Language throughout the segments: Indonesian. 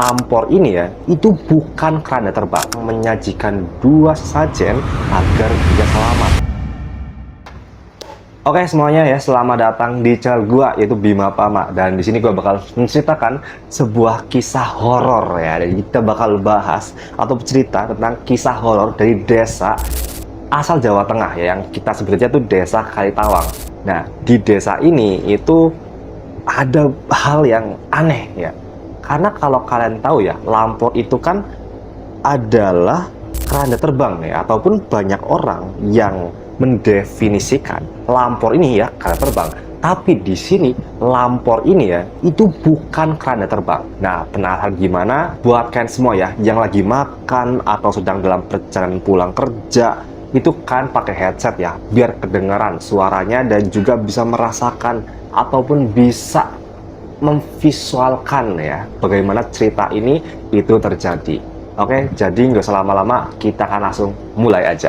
Lampor ini ya, itu bukan keranda terbang, menyajikan dua sesajen agar bisa selamat. Oke semuanya ya, selamat datang di channel gua yaitu Bima Pama, dan di sini gua bakal menceritakan sebuah kisah horor ya. Dan kita bakal bahas atau cerita tentang kisah horor dari desa asal Jawa Tengah ya, yang kita sebut aja tuh Desa Kalitawang. Nah, di desa ini itu ada hal yang aneh ya. Karena kalau kalian tahu ya, lampor itu kan adalah keranda terbang ya, ataupun banyak orang yang mendefinisikan lampor ini ya keranda terbang. Tapi di sini lampor ini ya itu bukan keranda terbang. Nah, penasaran gimana? Buat kalian semua ya yang lagi makan atau sedang dalam perjalanan pulang kerja, itu kan pakai headset ya biar kedengaran suaranya dan juga bisa merasakan ataupun bisa memvisualkan ya bagaimana cerita ini itu terjadi. Oke, jadi nggak usah lama-lama, kita akan langsung mulai aja.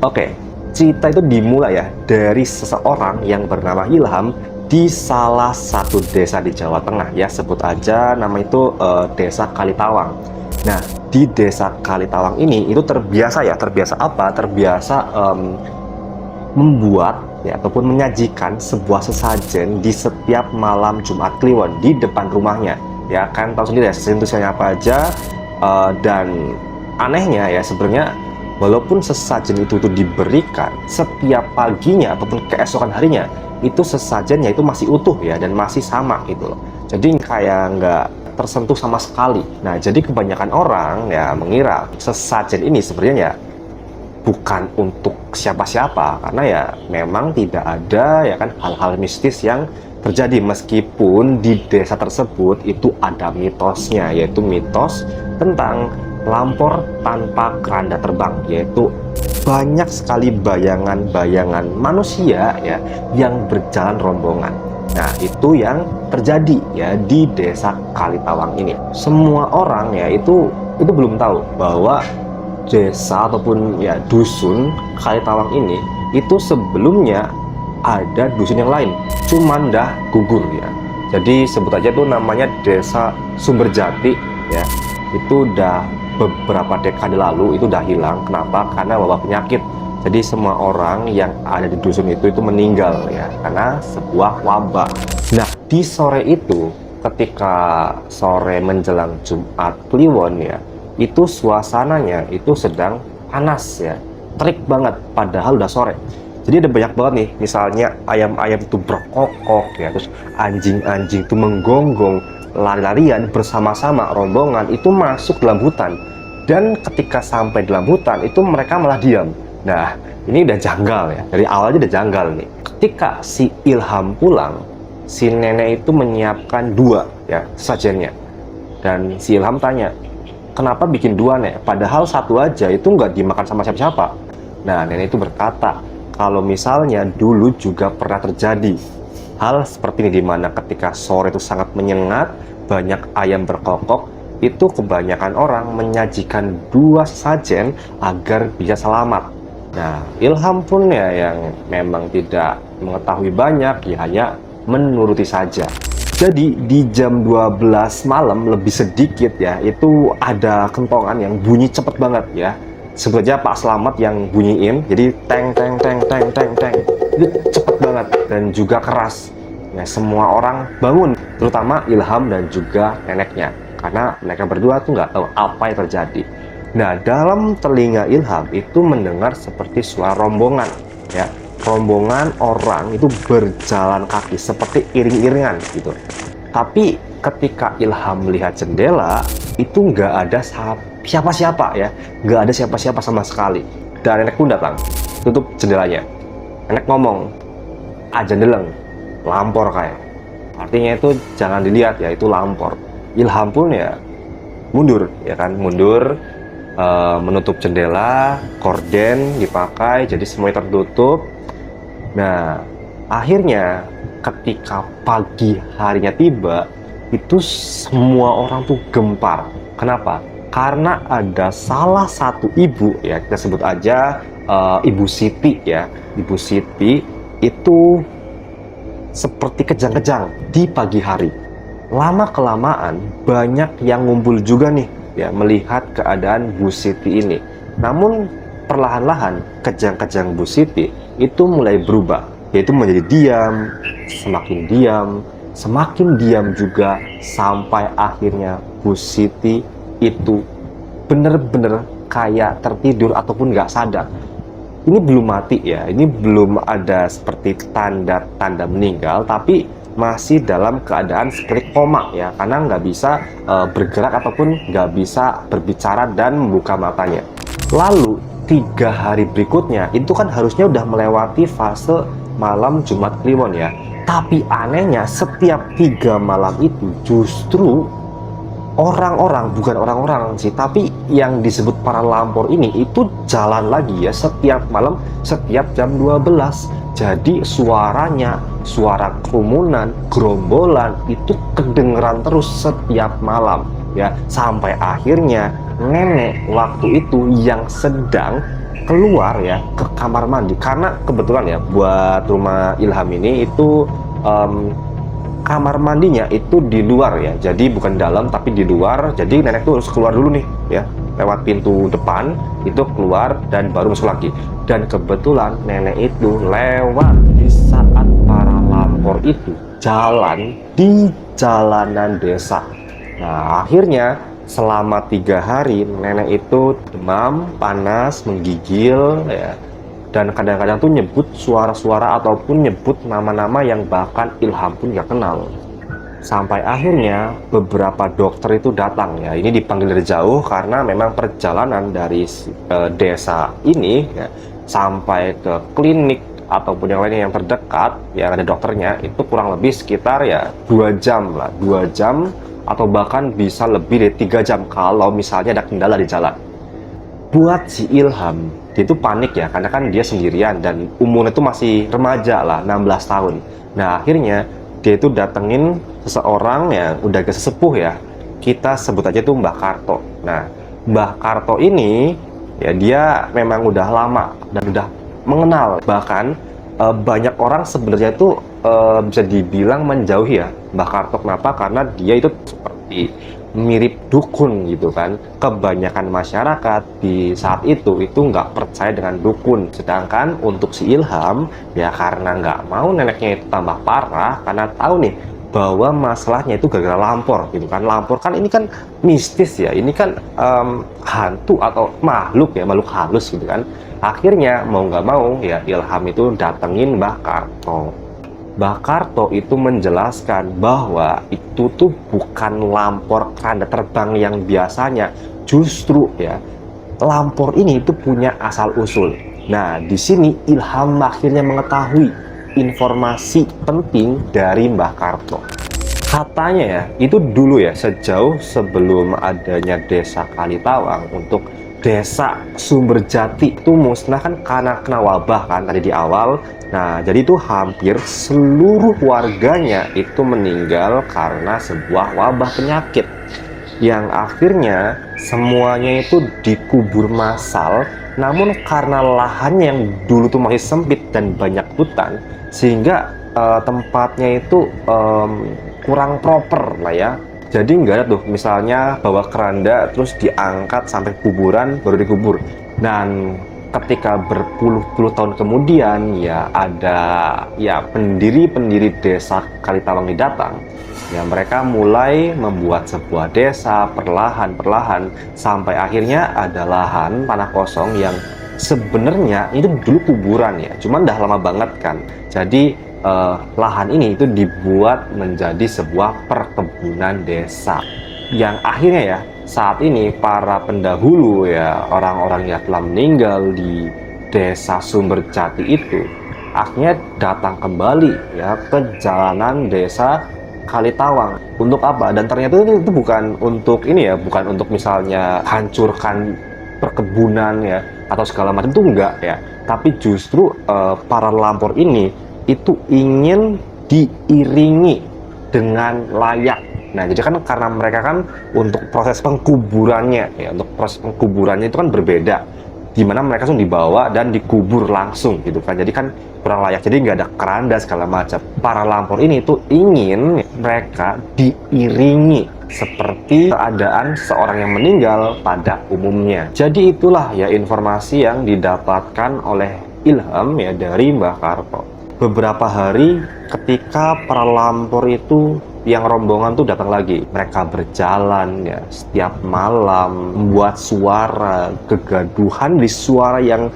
Oke, cerita itu dimulai ya dari seseorang yang bernama Ilham di salah satu desa di Jawa Tengah ya, sebut aja nama itu Desa Kalitawang. Nah, di Desa Kalitawang ini itu terbiasa apa? Terbiasa membuat ya ataupun menyajikan sebuah sesajen di setiap malam Jumat Kliwon di depan rumahnya. Ya kan tahu sendiri ya sesajen itu apa aja. Dan anehnya ya sebenarnya, walaupun sesajen itu diberikan setiap paginya ataupun keesokan harinya, itu sesajennya itu masih utuh ya dan masih sama gitu loh. Jadi kayak nggak tersentuh sama sekali. Nah, jadi kebanyakan orang ya mengira sesajen ini sebenarnya ya bukan untuk siapa-siapa, karena ya memang tidak ada ya kan hal-hal mistis yang terjadi, meskipun di desa tersebut itu ada mitosnya, yaitu mitos tentang lampor tanpa keranda terbang, yaitu banyak sekali bayangan-bayangan manusia ya yang berjalan rombongan. Nah, itu yang terjadi ya di Desa Kalitawang ini. Semua orang ya itu belum tahu bahwa desa ataupun ya dusun Kalitawang ini itu sebelumnya ada dusun yang lain, cuman dah gugur ya. Jadi sebut aja tuh namanya Desa Sumberjati ya. Itu udah beberapa dekade lalu itu udah hilang. Kenapa? Karena wabah penyakit. Jadi semua orang yang ada di dusun itu meninggal ya karena sebuah wabah. Nah, di sore itu ketika sore menjelang Jumat Kliwon ya, itu suasananya itu sedang panas ya, terik banget padahal udah sore. Jadi ada banyak banget nih, misalnya ayam-ayam itu berkokok ya, terus anjing-anjing itu menggonggong, lari-larian bersama-sama rombongan itu masuk dalam hutan. Dan ketika sampai dalam hutan itu mereka malah diam. Nah, ini udah janggal ya, dari awalnya udah janggal nih. Ketika si Ilham pulang, si nenek itu menyiapkan dua ya sajennya. Dan si Ilham tanya, kenapa bikin dua nek? Padahal satu aja itu nggak dimakan sama siapa-siapa. Nah, nenek itu berkata, kalau misalnya dulu juga pernah terjadi hal seperti ini, dimana ketika sore itu sangat menyengat, banyak ayam berkokok, itu kebanyakan orang menyajikan dua sajen agar bisa selamat. Nah, Ilham pun ya yang memang tidak mengetahui banyak, ya hanya menuruti saja. Jadi di jam 12 malam lebih sedikit ya, itu ada kentongan yang bunyi cepet banget ya. Sebetulnya Pak Slamet yang bunyiin, jadi teng teng teng teng teng teng, itu cepet banget dan juga keras. Nah, semua orang bangun, terutama Ilham dan juga neneknya, karena mereka berdua tuh nggak tahu apa yang terjadi. Nah, dalam telinga Ilham itu mendengar seperti suara rombongan ya. Rombongan orang itu berjalan kaki seperti iring-iringan gitu. Tapi ketika Ilham melihat jendela, itu nggak ada siapa-siapa ya, nggak ada siapa-siapa sama sekali. Dan nenek pun datang, tutup jendelanya. Nenek ngomong, aja deleng, lampor kayak. Artinya itu jangan dilihat ya, itu lampor. Ilham pun ya mundur ya kan, mundur, menutup jendela, korden dipakai, jadi semuanya tertutup. Nah, akhirnya ketika pagi harinya tiba, itu semua orang tuh gempar. Kenapa? Karena ada salah satu ibu ya, kita sebut aja Ibu Siti ya. Ibu Siti itu seperti kejang-kejang di pagi hari. lama-kelamaan banyak yang ngumpul juga nih ya melihat keadaan Bu Siti ini. Namun perlahan-lahan kejang-kejang Bu Siti itu mulai berubah, yaitu menjadi semakin diam juga, sampai akhirnya Bu Siti itu bener-bener kayak tertidur ataupun nggak sadar. Ini belum mati ya, ini belum ada seperti tanda-tanda meninggal, tapi masih dalam keadaan seperti koma ya, karena nggak bisa bergerak ataupun nggak bisa berbicara dan membuka matanya. Lalu 3 hari berikutnya itu kan harusnya udah melewati fase malam Jumat Kliwon ya, tapi anehnya setiap 3 malam itu justru bukan orang-orang sih, tapi yang disebut para lampor ini itu jalan lagi ya setiap malam, setiap jam 12. Jadi suaranya, suara kerumunan, gerombolan itu kedengeran terus setiap malam ya, sampai akhirnya nenek waktu itu yang sedang keluar ya ke kamar mandi, karena kebetulan ya buat rumah Ilham ini itu kamar mandinya itu di luar ya, jadi bukan dalam tapi di luar. Jadi nenek tuh harus keluar dulu nih ya, lewat pintu depan itu keluar dan baru masuk lagi. Dan kebetulan nenek itu lewat di saat para lampor itu jalan di jalanan desa. Nah akhirnya selama 3 hari nenek itu demam, panas, menggigil ya, dan kadang-kadang tuh nyebut suara-suara ataupun nyebut nama-nama yang bahkan Ilham pun gak kenal. Sampai akhirnya beberapa dokter itu datang ya, ini dipanggil dari jauh karena memang perjalanan dari desa ini ya, sampai ke klinik ataupun yang lainnya yang terdekat yang ada dokternya itu kurang lebih sekitar ya 2 jam lah, 2 jam atau bahkan bisa lebih dari 3 jam kalau misalnya ada kendala di jalan. Buat si Ilham, dia itu panik ya, karena kan dia sendirian dan umurnya itu masih remaja lah, 16 tahun. Nah akhirnya dia itu datengin seseorang ya, udah agak sesepuh ya, kita sebut aja itu Mbah Karto. Nah Mbah Karto ini ya dia memang udah lama dan udah mengenal, bahkan banyak orang sebenarnya itu bisa dibilang menjauhi ya Mbah Karto. Kenapa? Karena dia itu seperti mirip dukun gitu kan. Kebanyakan masyarakat di saat itu nggak percaya dengan dukun, sedangkan untuk si Ilham ya karena nggak mau neneknya itu tambah parah, karena tahu nih bahwa masalahnya itu gara-gara lampor gitu kan. Lampor kan ini kan mistis ya, ini kan hantu atau makhluk ya, makhluk halus gitu kan. Akhirnya mau nggak mau ya Ilham itu datengin Mbah Karto. Mbah Karto itu menjelaskan bahwa itu tuh bukan lampor keranda terbang yang biasanya, justru ya lampor ini itu punya asal usul. Nah di sini Ilham akhirnya mengetahui informasi penting dari Mbah Karto. Katanya ya itu dulu ya, sejauh sebelum adanya desa Kalitawang, untuk desa Sumberjati itu musnah kan karena kena wabah kan tadi di awal. Nah jadi itu hampir seluruh warganya itu meninggal karena sebuah wabah penyakit yang akhirnya semuanya itu dikubur massal. Namun karena lahannya yang dulu tuh masih sempit dan banyak hutan, sehingga tempatnya itu kurang proper lah ya. Jadi nggak ada tuh misalnya bawa keranda terus diangkat sampai kuburan baru dikubur. Dan ketika berpuluh-puluh tahun kemudian ya ada ya pendiri-pendiri desa Kalitawang ini datang, ya mereka mulai membuat sebuah desa perlahan-perlahan sampai akhirnya ada lahan tanah kosong yang sebenarnya itu dulu kuburan ya, cuman udah lama banget kan. Jadi lahan ini itu dibuat menjadi sebuah perkebunan desa yang akhirnya ya saat ini para pendahulu ya, orang-orang yang telah meninggal di desa Sumberjati itu akhirnya datang kembali ya ke jalanan desa Kalitawang. Untuk apa? Dan ternyata itu bukan untuk ini ya, bukan untuk misalnya hancurkan perkebunan ya atau segala macam, itu enggak ya, tapi justru para lampor ini itu ingin diiringi dengan layak. Nah jadi kan karena mereka kan untuk proses pengkuburannya ya, untuk proses pengkuburannya itu kan berbeda. dimana mereka langsung dibawa dan dikubur langsung gitu kan. Jadi kan kurang layak, jadi nggak ada keranda segala macam. Para lampor ini tuh ingin mereka diiringi seperti keadaan seorang yang meninggal pada umumnya. Jadi itulah ya informasi yang didapatkan oleh Ilham ya dari Mbah Karto. Beberapa hari ketika para lampor itu yang rombongan tuh datang lagi, mereka berjalan ya setiap malam, membuat suara kegaduhan di suara yang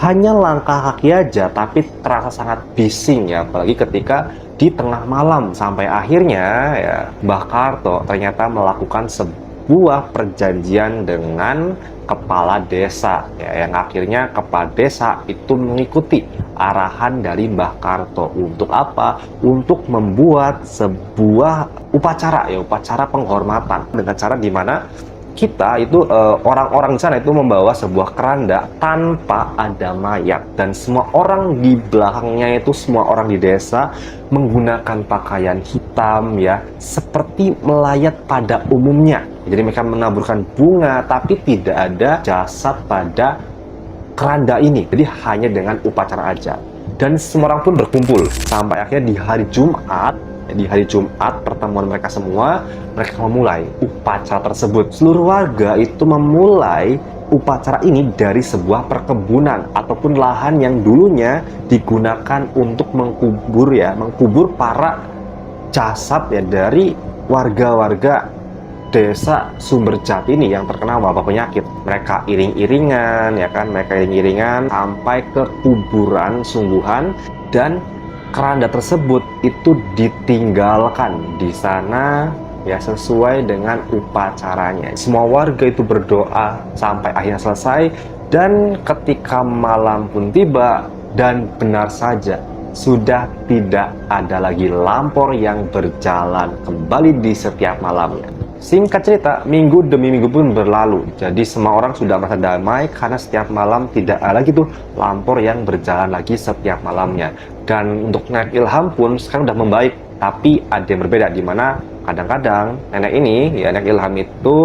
hanya langkah kaki aja tapi terasa sangat bising ya, apalagi ketika di tengah malam. Sampai akhirnya ya Mbah Karto ternyata melakukan sebuah perjanjian dengan kepala desa ya, yang akhirnya kepala desa itu mengikuti arahan dari Mbah Karto. Untuk apa? Untuk membuat sebuah upacara ya, upacara penghormatan dengan cara dimana kita itu orang-orang di sana itu membawa sebuah keranda tanpa ada mayat, dan semua orang di belakangnya itu, semua orang di desa menggunakan pakaian hitam ya, seperti melayat pada umumnya. Jadi mereka menaburkan bunga tapi tidak ada jasad pada keranda ini, jadi hanya dengan upacara aja. Dan semua orang pun berkumpul sampai akhirnya di hari Jumat pertemuan mereka semua, mereka memulai upacara tersebut. Seluruh warga itu memulai upacara ini dari sebuah perkebunan ataupun lahan yang dulunya digunakan untuk mengkubur para jasad ya dari warga-warga desa Sumberjati ini yang terkena wabah penyakit. Mereka iring-iringan ya kan, mereka iring-iringan sampai ke kuburan sungguhan, dan keranda tersebut itu ditinggalkan di sana ya sesuai dengan upacaranya. Semua warga itu berdoa sampai akhirnya selesai, dan ketika malam pun tiba, dan benar saja sudah tidak ada lagi lampor yang berjalan kembali di setiap malamnya. Singkat cerita, minggu demi minggu pun berlalu. Jadi semua orang sudah merasa damai karena setiap malam tidak ada lagi tuh lampor yang berjalan lagi setiap malamnya. Dan untuk Nenek Ilham pun sekarang udah membaik, tapi ada yang berbeda, di mana kadang-kadang nenek ini ya, Nenek Ilham itu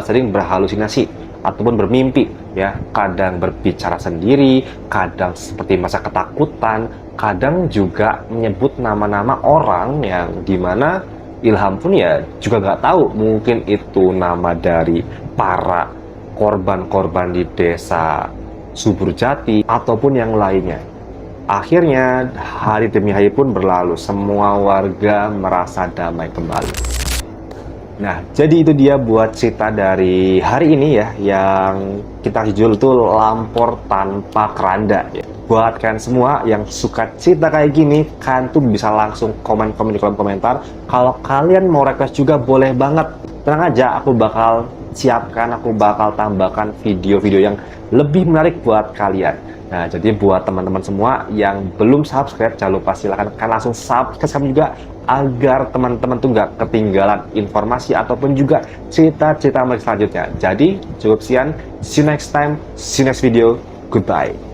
sering berhalusinasi ataupun bermimpi ya, kadang berbicara sendiri, kadang seperti masa ketakutan, kadang juga menyebut nama-nama orang yang dimana Ilham pun ya juga nggak tahu, mungkin itu nama dari para korban-korban di desa Suburjati ataupun yang lainnya. Akhirnya hari demi hari pun berlalu, semua warga merasa damai kembali. Nah, jadi itu dia buat cerita dari hari ini ya, yang kita judul tuh Lampor Tanpa Keranda ya. Buat kalian semua yang suka cerita kayak gini, kalian tuh bisa langsung komen-komen di kolom komentar. Kalau kalian mau request juga boleh banget. Tenang aja, aku bakal siapkan, aku bakal tambahkan video-video yang lebih menarik buat kalian. Nah, jadi buat teman-teman semua yang belum subscribe, jangan lupa silahkan kalian langsung subscribe juga, agar teman-teman tuh nggak ketinggalan informasi ataupun juga cerita-cerita menarik selanjutnya. Jadi cukup sekian, see you next time, see you next video, goodbye.